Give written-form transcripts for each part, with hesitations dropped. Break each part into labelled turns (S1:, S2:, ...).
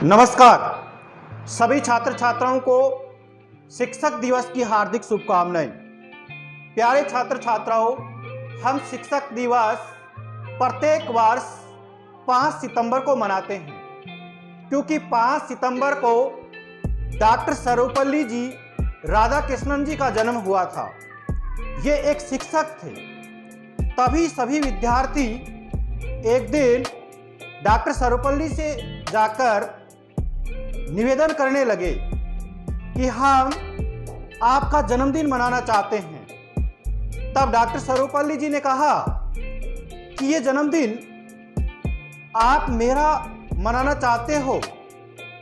S1: नमस्कार। सभी छात्र छात्राओं को शिक्षक दिवस की हार्दिक शुभकामनाएं। प्यारे छात्र छात्राओं, हम शिक्षक दिवस प्रत्येक वर्ष 5 सितंबर को मनाते हैं, क्योंकि 5 सितंबर को डॉक्टर सर्वपल्ली जी राधाकृष्णन जी का जन्म हुआ था। ये एक शिक्षक थे। तभी सभी विद्यार्थी एक दिन डॉक्टर सर्वपल्ली से जाकर निवेदन करने लगे कि हम आपका जन्मदिन मनाना चाहते हैं। तब डॉक्टर सर्वपल्ली जी ने कहा कि ये जन्मदिन आप मेरा मनाना चाहते हो,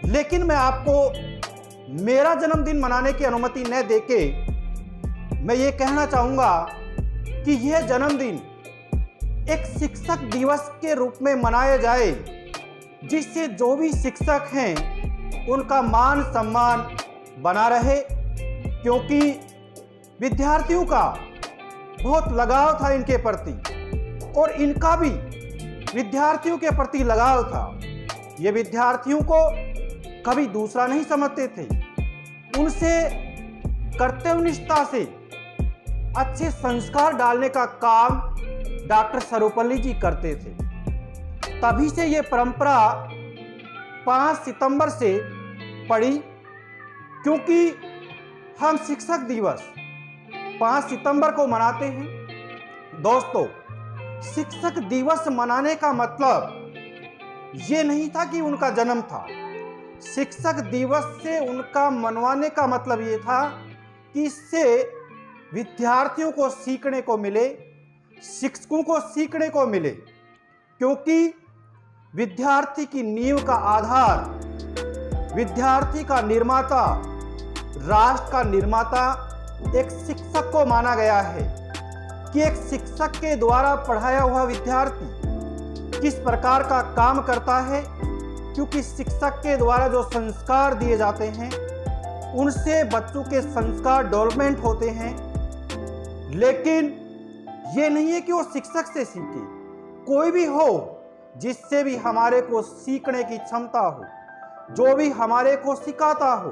S1: लेकिन मैं आपको मेरा जन्मदिन मनाने की अनुमति न देके मैं ये कहना चाहूँगा कि यह जन्मदिन एक शिक्षक दिवस के रूप में मनाया जाए, जिससे जो भी शिक्षक हैं उनका मान सम्मान बना रहे, क्योंकि विद्यार्थियों का बहुत लगाव था इनके प्रति और इनका भी विद्यार्थियों के प्रति लगाव था। ये विद्यार्थियों को कभी दूसरा नहीं समझते थे, उनसे कर्तव्यनिष्ठा से अच्छे संस्कार डालने का काम डॉक्टर सर्वपल्ली जी करते थे। तभी से ये परंपरा 5 सितंबर से पड़ी, क्योंकि हम शिक्षक दिवस 5 सितंबर को मनाते हैं। दोस्तों, शिक्षक दिवस मनाने का मतलब ये नहीं था कि उनका जन्म था। शिक्षक दिवस से उनका मनवाने का मतलब ये था कि इससे विद्यार्थियों को सीखने को मिले, शिक्षकों को सीखने को मिले, क्योंकि विद्यार्थी की नींव का आधार, विद्यार्थी का निर्माता, राष्ट्र का निर्माता एक शिक्षक को माना गया है कि एक शिक्षक के द्वारा पढ़ाया हुआ विद्यार्थी किस प्रकार का काम करता है, क्योंकि शिक्षक के द्वारा जो संस्कार दिए जाते हैं उनसे बच्चों के संस्कार डेवलपमेंट होते हैं। लेकिन ये नहीं है कि वो शिक्षक से सीखे, कोई भी हो जिससे भी हमारे को सीखने की क्षमता हो, जो भी हमारे को सिखाता हो,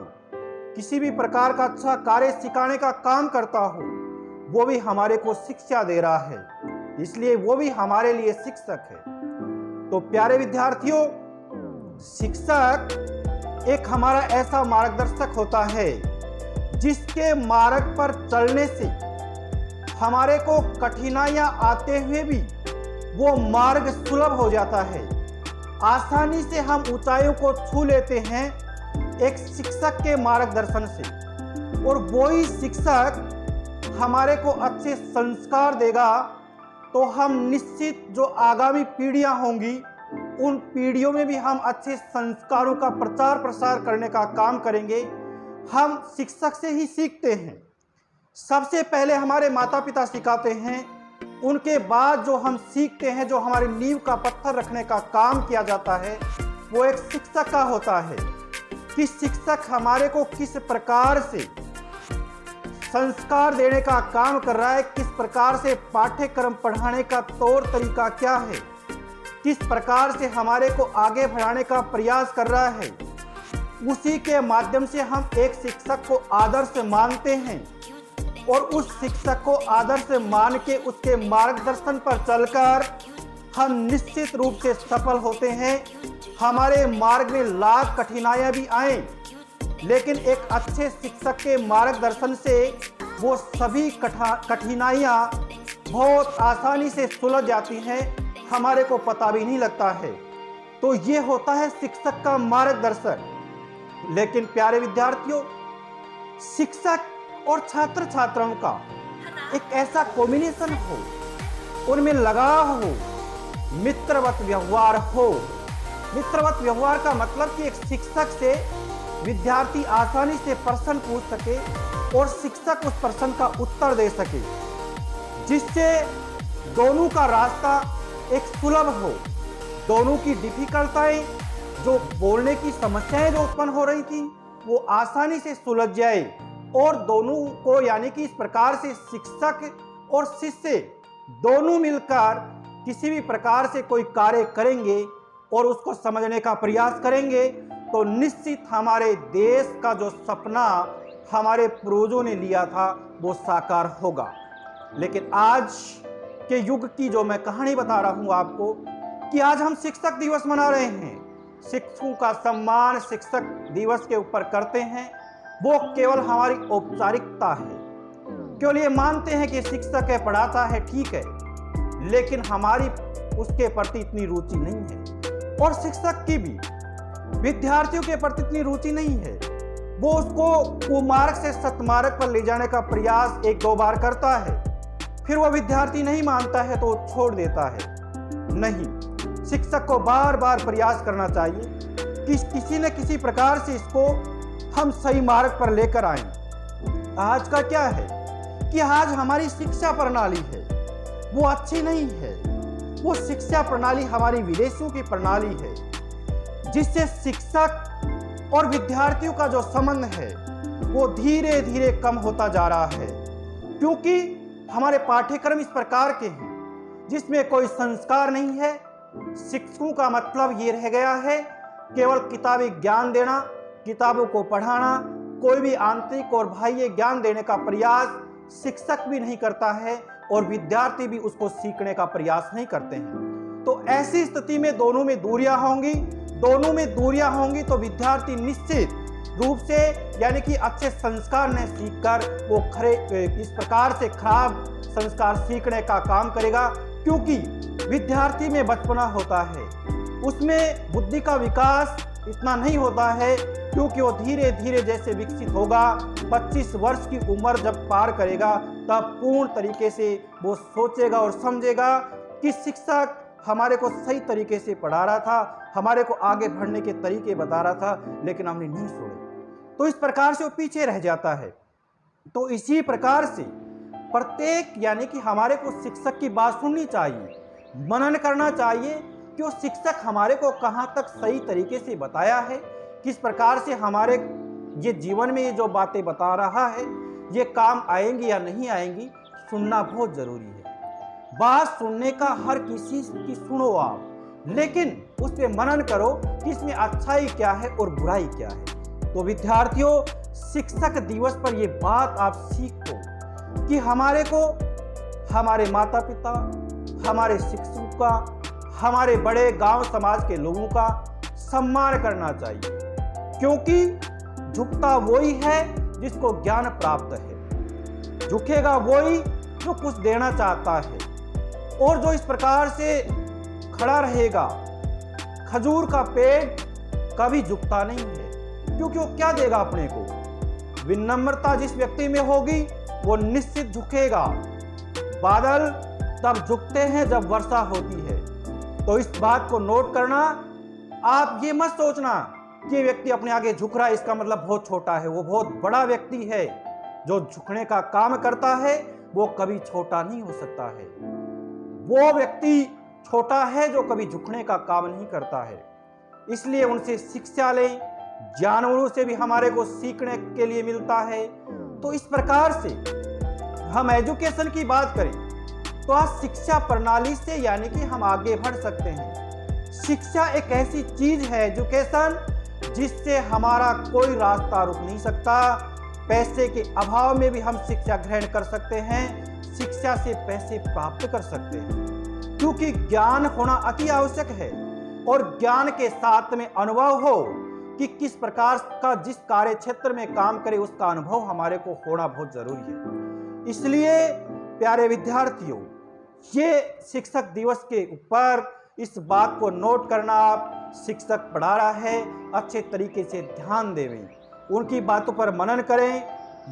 S1: किसी भी प्रकार का अच्छा कार्य सिखाने का काम करता हो, वो भी हमारे को शिक्षा दे रहा है, इसलिए वो भी हमारे लिए शिक्षक है। तो प्यारे विद्यार्थियों, शिक्षक एक हमारा ऐसा मार्गदर्शक होता है जिसके मार्ग पर चलने से हमारे को कठिनाइयां आते हुए भी वो मार्ग सुलभ हो जाता है। आसानी से हम ऊंचाइयों को छू लेते हैं एक शिक्षक के मार्गदर्शन से, और वही शिक्षक हमारे को अच्छे संस्कार देगा तो हम निश्चित जो आगामी पीढ़ियां होंगी उन पीढ़ियों में भी हम अच्छे संस्कारों का प्रचार प्रसार करने का काम करेंगे। हम शिक्षक से ही सीखते हैं। सबसे पहले हमारे माता पिता सिखाते हैं, उनके बाद जो हम सीखते हैं, जो हमारी नींव का पत्थर रखने का काम किया जाता है, वो एक शिक्षक का होता है कि शिक्षक हमारे को किस प्रकार से संस्कार देने का काम कर रहा है, किस प्रकार से पाठ्यक्रम पढ़ाने का तौर तरीका क्या है, किस प्रकार से हमारे को आगे बढ़ाने का प्रयास कर रहा है। उसी के माध्यम से हम एक शिक्षक को आदर्श मानते हैं और उस शिक्षक को आदर्श मान के उसके मार्गदर्शन पर चलकर हम निश्चित रूप से सफल होते हैं। हमारे मार्ग में लाख कठिनाइयां भी आएं, लेकिन एक अच्छे शिक्षक के मार्गदर्शन से वो सभी कठिनाइयां बहुत आसानी से सुलझ जाती हैं, हमारे को पता भी नहीं लगता है। तो ये होता है शिक्षक का मार्गदर्शक। लेकिन प्यारे विद्यार्थियों, शिक्षक और छात्र छात्राओं का एक ऐसा कॉम्बिनेशन हो, उनमें लगाव हो, मित्रवत व्यवहार हो। मित्रवत व्यवहार का मतलब कि एक शिक्षक से विद्यार्थी आसानी से प्रश्न पूछ सके और शिक्षक उस प्रश्न का उत्तर दे सके, जिससे दोनों का रास्ता एक सुलभ हो। दोनों की डिफिकल्टाएं, जो बोलने की समस्याएं जो उत्पन्न हो रही थी, वो आसानी से सुलझ जाए और दोनों को, यानी कि इस प्रकार से शिक्षक और शिष्य दोनों मिलकर किसी भी प्रकार से कोई कार्य करेंगे और उसको समझने का प्रयास करेंगे तो निश्चित हमारे देश का जो सपना हमारे पूर्वजों ने लिया था वो साकार होगा। लेकिन आज के युग की जो मैं कहानी बता रहा हूं आपको कि आज हम शिक्षक दिवस मना रहे हैं, शिक्षकों का सम्मान शिक्षक दिवस के ऊपर करते हैं, वो केवल हमारी औपचारिकता है। केवल ये मानते हैं कि शिक्षक है, पढ़ाता है, ठीक है, लेकिन हमारी उसके प्रति इतनी रुचि नहीं है। और शिक्षक की भी विद्यार्थियों के प्रति इतनी रुचि नहीं है। वो उसको कुमार्ग से सतमार्ग पर ले जाने का प्रयास एक दो बार करता है, फिर वो विद्यार्थी नहीं मानता है तो छोड़ देता है। नहीं, शिक्षक को बार बार प्रयास करना चाहिए कि किसी न किसी प्रकार से इसको हम सही मार्ग पर लेकर आएं। आज का क्या है कि आज हमारी शिक्षा प्रणाली है वो अच्छी नहीं है। वो शिक्षा प्रणाली हमारी विदेशियों की प्रणाली है, जिससे शिक्षक और विद्यार्थियों का जो संबंध है वो धीरे धीरे कम होता जा रहा है, क्योंकि हमारे पाठ्यक्रम इस प्रकार के हैं जिसमें कोई संस्कार नहीं है। शिक्षकों का मतलब ये रह गया है केवल किताबी ज्ञान देना, किताबों को पढ़ाना, कोई भी आंतरिक और बाह्य ज्ञान देने का प्रयास शिक्षक भी नहीं करता है और विद्यार्थी भी उसको सीखने का प्रयास नहीं करते हैं। तो ऐसी स्थिति में दोनों में दूरियां होंगी तो विद्यार्थी निश्चित रूप से यानी कि अच्छे संस्कार न सीखकर वो इस प्रकार से खराब संस्कार सीखने का काम करेगा, क्योंकि विद्यार्थी में बचपना होता है, उसमें बुद्धि का विकास इतना नहीं होता है, क्योंकि वो धीरे धीरे जैसे विकसित होगा, 25 वर्ष की उम्र जब पार करेगा तब पूर्ण तरीके से वो सोचेगा और समझेगा कि शिक्षक हमारे को सही तरीके से पढ़ा रहा था, हमारे को आगे बढ़ने के तरीके बता रहा था, लेकिन हमने नहीं सुने, तो इस प्रकार से वो पीछे रह जाता है। तो इसी प्रकार से प्रत्येक यानी कि हमारे को शिक्षक की बात सुननी चाहिए, मनन करना चाहिए कि वो शिक्षक हमारे को कहाँ तक सही तरीके से बताया है, किस प्रकार से हमारे ये जीवन में ये जो बातें बता रहा है ये काम आएंगी या नहीं आएंगी, सुनना बहुत जरूरी है। बात सुनने का हर किसी की सुनो आप, लेकिन उस पर मनन करो कि इसमें अच्छाई क्या है और बुराई क्या है। तो विद्यार्थियों, शिक्षक दिवस पर ये बात आप सीखो कि हमारे को हमारे माता पिता, हमारे शिक्षकों का, हमारे बड़े गांव समाज के लोगों का सम्मान करना चाहिए, क्योंकि झुकता वही है जिसको ज्ञान प्राप्त है, झुकेगा वही जो कुछ देना चाहता है, और जो इस प्रकार से खड़ा रहेगा, खजूर का पेड़ कभी झुकता नहीं है, क्योंकि वो क्या देगा अपने को। विनम्रता जिस व्यक्ति में होगी वो निश्चित झुकेगा। बादल तब झुकते हैं जब वर्षा होती है। तो इस बात को नोट करना, आप ये मत सोचना कि ये व्यक्ति अपने आगे झुक रहा है इसका मतलब बहुत छोटा है, वो बहुत बड़ा व्यक्ति है। जो झुकने का काम करता है वो कभी छोटा नहीं हो सकता है। वो व्यक्ति छोटा है जो कभी झुकने का काम नहीं करता है। इसलिए उनसे शिक्षा लें, जानवरों से भी हमारे को सीखने के लिए मिलता है। तो इस प्रकार से हम एजुकेशन की बात करें तो आज शिक्षा प्रणाली से यानी कि हम आगे बढ़ सकते हैं। शिक्षा एक ऐसी चीज है, एजुकेशन, जिससे हमारा कोई रास्ता रुक नहीं सकता। पैसे के अभाव में भी हम शिक्षा ग्रहण कर सकते हैं, शिक्षा से पैसे प्राप्त कर सकते हैं, क्योंकि ज्ञान होना अति आवश्यक है और ज्ञान के साथ में अनुभव हो कि किस प्रकार का जिस कार्य क्षेत्र में काम करे उसका अनुभव हमारे को होना बहुत जरूरी है। इसलिए प्यारे विद्यार्थियों, ये शिक्षक दिवस के ऊपर इस बात को नोट करना, आप शिक्षक पढ़ा रहा है, अच्छे तरीके से ध्यान देवें, उनकी बातों पर मनन करें।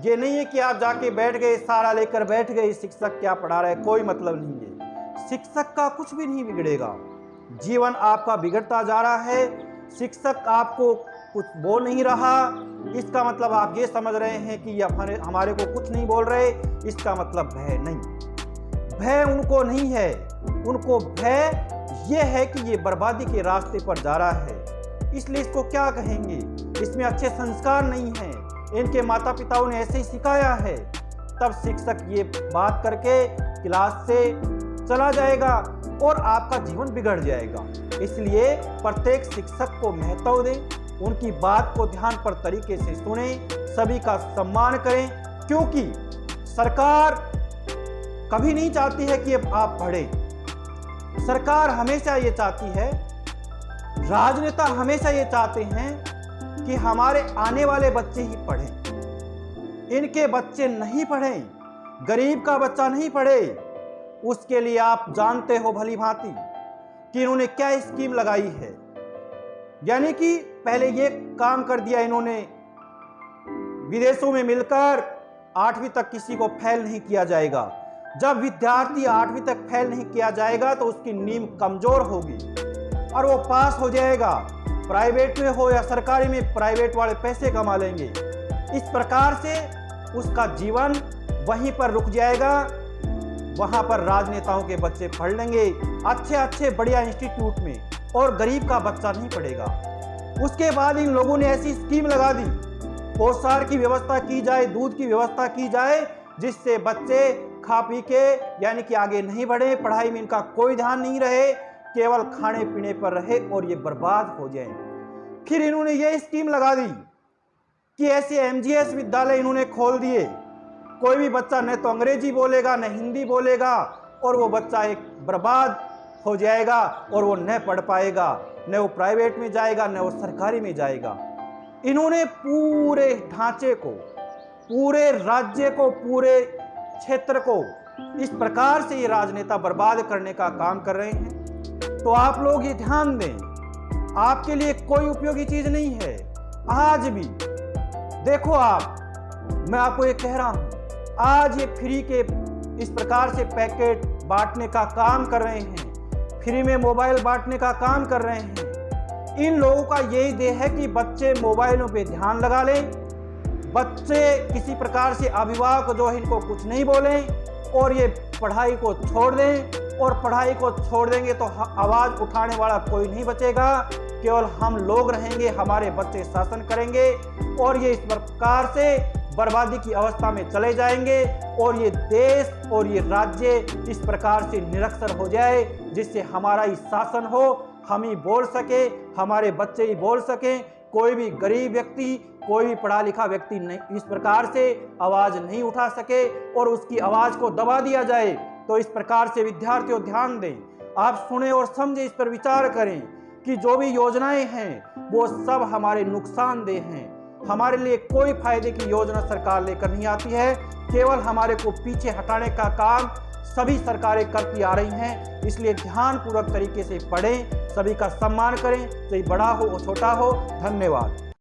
S1: ये नहीं है कि आप जाके बैठ गए, सारा लेकर बैठ गए, शिक्षक क्या पढ़ा रहा है, कोई मतलब नहीं है। शिक्षक का कुछ भी नहीं बिगड़ेगा, जीवन आपका बिगड़ता जा रहा है। शिक्षक आपको कुछ बोल नहीं रहा, इसका मतलब आप ये समझ रहे हैं कि ये हमारे को कुछ नहीं बोल रहे, इसका मतलब भय नहीं। भय उनको नहीं है, उनको भय ये है कि ये बर्बादी के रास्ते पर जा रहा है, इसलिए इसको क्या कहेंगे, इसमें अच्छे संस्कार नहीं हैं, इनके माता पिताओं ने ऐसे ही सिखाया है। तब शिक्षक ये बात करके क्लास से चला जाएगा और आपका जीवन बिगड़ जाएगा। इसलिए प्रत्येक शिक्षक को महत्व दें, उनकी बात को ध्यान पर तरीके से सुने, सभी का सम्मान करें, क्योंकि सरकार कभी नहीं चाहती है कि आप पढ़ें। सरकार हमेशा ये चाहती है, राजनेता हमेशा ये चाहते हैं कि हमारे आने वाले बच्चे ही पढ़ें, इनके बच्चे नहीं पढ़ें, गरीब का बच्चा नहीं पढ़े। उसके लिए आप जानते हो भली भांति कि इन्होंने क्या स्कीम लगाई है। यानी कि पहले ये काम कर दिया इन्होंने, विदेशों में मिलकर 8वीं तक किसी को फेल नहीं किया जाएगा। जब विद्यार्थी 8वीं तक फेल नहीं किया जाएगा तो उसकी नींव कमजोर होगी और वो पास हो जाएगा, प्राइवेट में हो या सरकारी में, प्राइवेट वाले पैसे कमा लेंगे। इस प्रकार से उसका जीवन वहीं पर रुक जाएगा। वहां पर राजनेताओं के बच्चे पढ़ लेंगे अच्छे अच्छे बढ़िया इंस्टीट्यूट में, और गरीब का बच्चा नहीं पढ़ेगा। उसके बाद इन लोगों ने ऐसी स्कीम लगा दी, पोषाहार की व्यवस्था की जाए, दूध की व्यवस्था की जाए, जिससे बच्चे खा पी के यानी कि आगे नहीं बढ़े, पढ़ाई में इनका कोई ध्यान नहीं रहे, केवल खाने पीने पर रहे और ये बर्बाद हो जाए। फिर इन्होंने ये स्कीम लगा दी कि ऐसे एमजीएस विद्यालय इन्होंने खोल दिए, कोई भी बच्चा न तो अंग्रेजी बोलेगा न हिंदी बोलेगा, और वो बच्चा एक बर्बाद हो जाएगा और वो न पढ़ पाएगा, न वो प्राइवेट में जाएगा न वो सरकारी में जाएगा। इन्होंने पूरे ढांचे को, पूरे राज्य को, पूरे क्षेत्र को इस प्रकार से ये राजनेता बर्बाद करने का काम कर रहे हैं। तो आप लोग ये ध्यान दें, आपके लिए कोई उपयोगी चीज नहीं है। आज भी देखो, मैं आपको ये कह रहा हूं, आज ये फ्री के इस प्रकार से पैकेट बांटने का काम कर रहे हैं, फ्री में मोबाइल बांटने का काम कर रहे हैं। इन लोगों का यही ध्येय है कि बच्चे मोबाइलों पे ध्यान लगा लें, बच्चे किसी प्रकार से अभिभावक जो है इनको कुछ नहीं बोलें और ये पढ़ाई को छोड़ दें। और पढ़ाई को छोड़ देंगे तो आवाज उठाने वाला कोई नहीं बचेगा, केवल हम लोग रहेंगे, हमारे बच्चे शासन करेंगे और ये इस प्रकार से बर्बादी की अवस्था में चले जाएंगे और ये देश और ये राज्य इस प्रकार से निरक्षर हो जाए, जिससे हमारा ही शासन हो, हम ही बोल सके, हमारे बच्चे ही बोल सकें। कोई भी गरीब व्यक्ति, कोई भी पढ़ा लिखा व्यक्ति नहीं इस प्रकार से आवाज नहीं उठा सके और उसकी आवाज को दबा दिया जाए। तो इस प्रकार से विद्यार्थियों ध्यान दें, आप सुने और समझे, इस पर विचार करें कि जो भी योजनाएं हैं वो सब हमारे नुकसानदेह हैं। हमारे लिए कोई फायदे की योजना सरकार लेकर नहीं आती है, केवल हमारे को पीछे हटाने का काम सभी सरकारें करती आ रही हैं। इसलिए ध्यानपूर्वक तरीके से पढ़ें, सभी का सम्मान करें, चाहे बड़ा हो छोटा हो। धन्यवाद।